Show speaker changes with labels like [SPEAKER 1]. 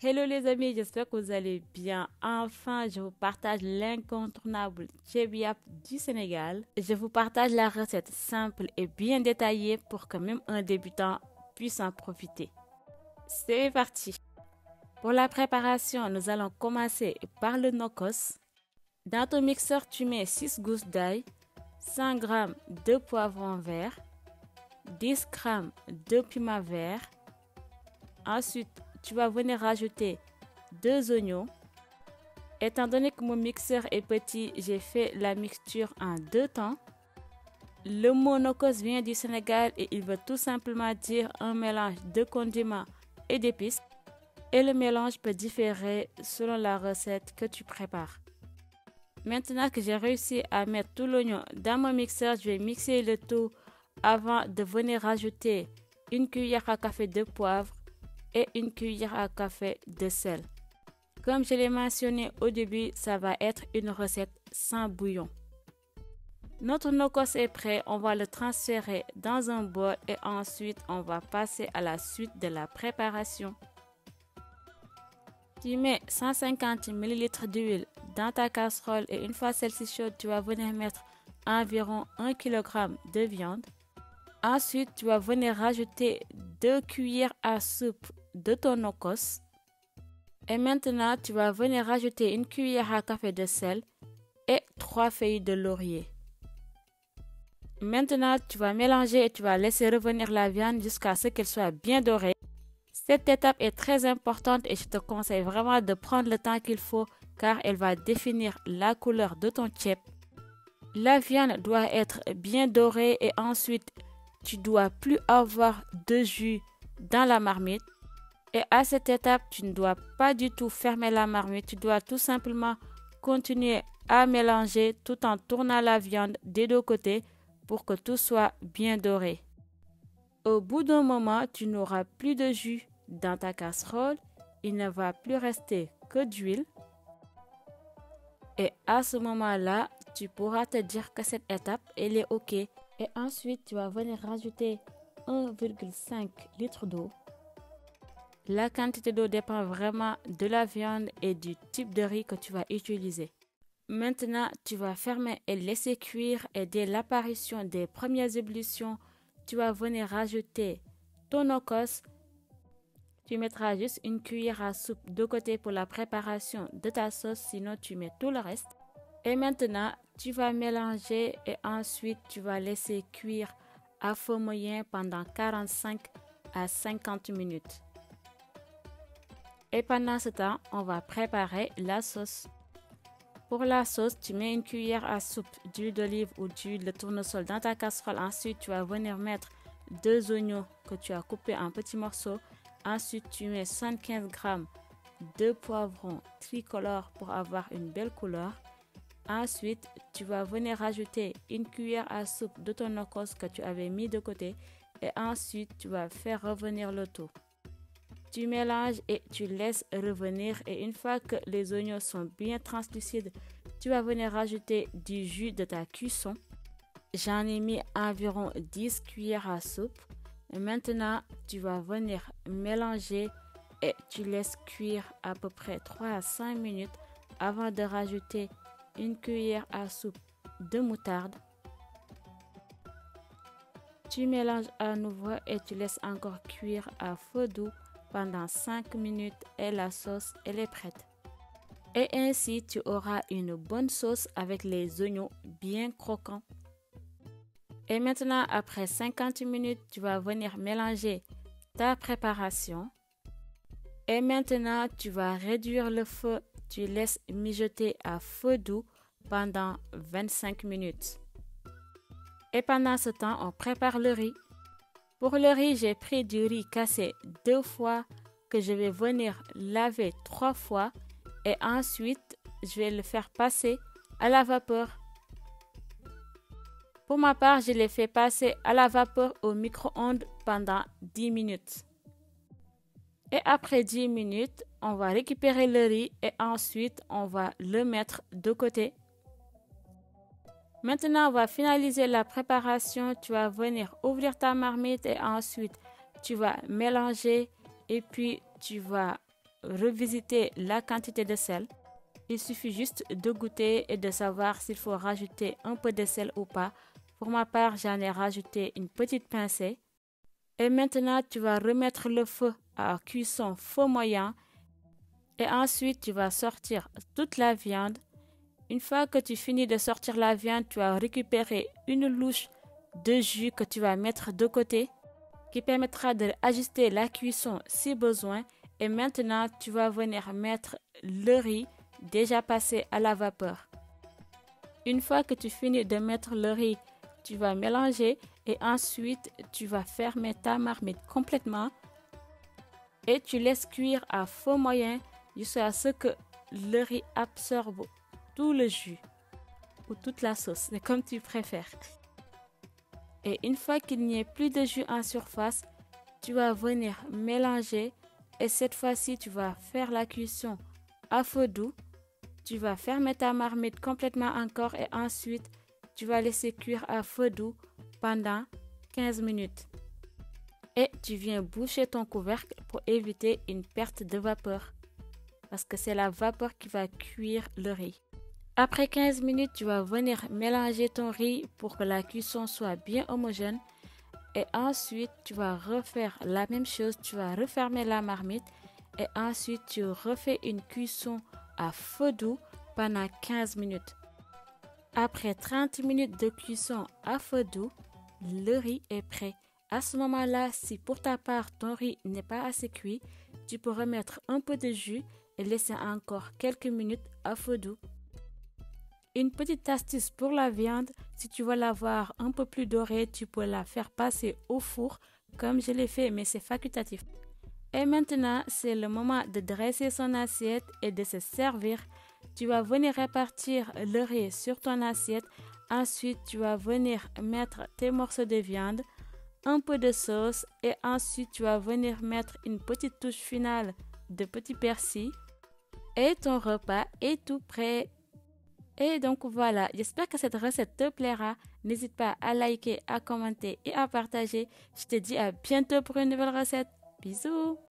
[SPEAKER 1] Hello les amis, j'espère que vous allez bien. Enfin, je vous partage l'incontournable Ceebu du Sénégal. Je vous partage la recette simple et bien détaillée pour que même un débutant puisse en profiter. C'est parti. Pour la préparation, nous allons commencer par le nokos. Dans ton mixeur, tu mets 6 gousses d'ail, 100 g de poivron vert, 10 g de piment vert. Ensuite, tu vas venir rajouter 2 oignons. Étant donné que mon mixeur est petit, j'ai fait la mixture en 2 temps. Le mot nokos vient du Sénégal et il veut tout simplement dire un mélange de condiments et d'épices. Et le mélange peut différer selon la recette que tu prépares. Maintenant que j'ai réussi à mettre tout l'oignon dans mon mixeur, je vais mixer le tout avant de venir rajouter une cuillère à café de poivre et une cuillère à café de sel. Comme je l'ai mentionné au début, ça va être une recette sans bouillon. Notre nokos est prêt, on va le transférer dans un bol et ensuite on va passer à la suite de la préparation. Tu mets 150 ml d'huile dans ta casserole et une fois celle-ci chaude, tu vas venir mettre environ 1 kg de viande. Ensuite, tu vas venir rajouter 2 cuillères à soupe de ton nokos. Et maintenant, tu vas venir rajouter une cuillère à café de sel et 3 feuilles de laurier. Maintenant, tu vas mélanger et tu vas laisser revenir la viande jusqu'à ce qu'elle soit bien dorée. Cette étape est très importante et je te conseille vraiment de prendre le temps qu'il faut car elle va définir la couleur de ton ceeb. La viande doit être bien dorée et ensuite, tu ne dois plus avoir de jus dans la marmite. Et à cette étape, tu ne dois pas du tout fermer la marmite. Tu dois tout simplement continuer à mélanger tout en tournant la viande des deux côtés pour que tout soit bien doré. Au bout d'un moment, tu n'auras plus de jus dans ta casserole. Il ne va plus rester que d'huile. Et à ce moment-là, tu pourras te dire que cette étape, elle est OK. Et ensuite, tu vas venir rajouter 1,5 litre d'eau. La quantité d'eau dépend vraiment de la viande et du type de riz que tu vas utiliser. Maintenant, tu vas fermer et laisser cuire et dès l'apparition des premières ébullitions, tu vas venir rajouter ton nokos. Tu mettras juste une cuillère à soupe de côté pour la préparation de ta sauce, sinon tu mets tout le reste. Et maintenant, tu vas mélanger et ensuite tu vas laisser cuire à feu moyen pendant 45 à 50 minutes. Et pendant ce temps, on va préparer la sauce. Pour la sauce, tu mets une cuillère à soupe d'huile d'olive ou d'huile de tournesol dans ta casserole. Ensuite, tu vas venir mettre 2 oignons que tu as coupés en petits morceaux. Ensuite, tu mets 75 g de poivron tricolore pour avoir une belle couleur. Ensuite, tu vas venir rajouter une cuillère à soupe de ton nokos que tu avais mis de côté. Et ensuite, tu vas faire revenir le tout. Tu mélanges et tu laisses revenir et une fois que les oignons sont bien translucides, tu vas venir rajouter du jus de ta cuisson. J'en ai mis environ 10 cuillères à soupe. Et maintenant, tu vas venir mélanger et tu laisses cuire à peu près 3 à 5 minutes avant de rajouter une cuillère à soupe de moutarde. Tu mélanges à nouveau et tu laisses encore cuire à feu doux pendant 5 minutes et la sauce elle est prête. Et ainsi tu auras une bonne sauce avec les oignons bien croquants. Et maintenant après 50 minutes tu vas venir mélanger ta préparation. Et maintenant tu vas réduire le feu, tu laisses mijoter à feu doux pendant 25 minutes. Et pendant ce temps on prépare le riz. Pour le riz, j'ai pris du riz cassé 2 fois que je vais venir laver 3 fois et ensuite je vais le faire passer à la vapeur. Pour ma part, je l'ai fait passer à la vapeur au micro-ondes pendant 10 minutes. Et après 10 minutes, on va récupérer le riz et ensuite on va le mettre de côté. Maintenant, on va finaliser la préparation. Tu vas venir ouvrir ta marmite et ensuite, tu vas mélanger et puis tu vas revisiter la quantité de sel. Il suffit juste de goûter et de savoir s'il faut rajouter un peu de sel ou pas. Pour ma part, j'en ai rajouté une petite pincée. Et maintenant, tu vas remettre le feu à cuisson feu moyen. Et ensuite, tu vas sortir toute la viande. Une fois que tu finis de sortir la viande, tu vas récupérer une louche de jus que tu vas mettre de côté, qui permettra d'ajuster la cuisson si besoin. Et maintenant, tu vas venir mettre le riz déjà passé à la vapeur. Une fois que tu finis de mettre le riz, tu vas mélanger et ensuite tu vas fermer ta marmite complètement et tu laisses cuire à feu moyen jusqu'à ce que le riz absorbe tout le jus ou toute la sauce, c'est comme tu préfères. Et une fois qu'il n'y ait plus de jus en surface, tu vas venir mélanger et cette fois-ci tu vas faire la cuisson à feu doux. Tu vas fermer ta marmite complètement encore et ensuite tu vas laisser cuire à feu doux pendant 15 minutes. Et tu viens boucher ton couvercle pour éviter une perte de vapeur parce que c'est la vapeur qui va cuire le riz. Après 15 minutes, tu vas venir mélanger ton riz pour que la cuisson soit bien homogène. Et ensuite, tu vas refaire la même chose. Tu vas refermer la marmite et ensuite tu refais une cuisson à feu doux pendant 15 minutes. Après 30 minutes de cuisson à feu doux, le riz est prêt. À ce moment-là, si pour ta part ton riz n'est pas assez cuit, tu peux remettre un peu de jus et laisser encore quelques minutes à feu doux. Une petite astuce pour la viande, si tu veux la voir un peu plus dorée, tu peux la faire passer au four comme je l'ai fait, mais c'est facultatif. Et maintenant, c'est le moment de dresser son assiette et de se servir. Tu vas venir répartir le riz sur ton assiette. Ensuite, tu vas venir mettre tes morceaux de viande, un peu de sauce et ensuite tu vas venir mettre une petite touche finale de petit persil. Et ton repas est tout prêt. Et donc voilà, j'espère que cette recette te plaira. N'hésite pas à liker, à commenter et à partager. Je te dis à bientôt pour une nouvelle recette. Bisous!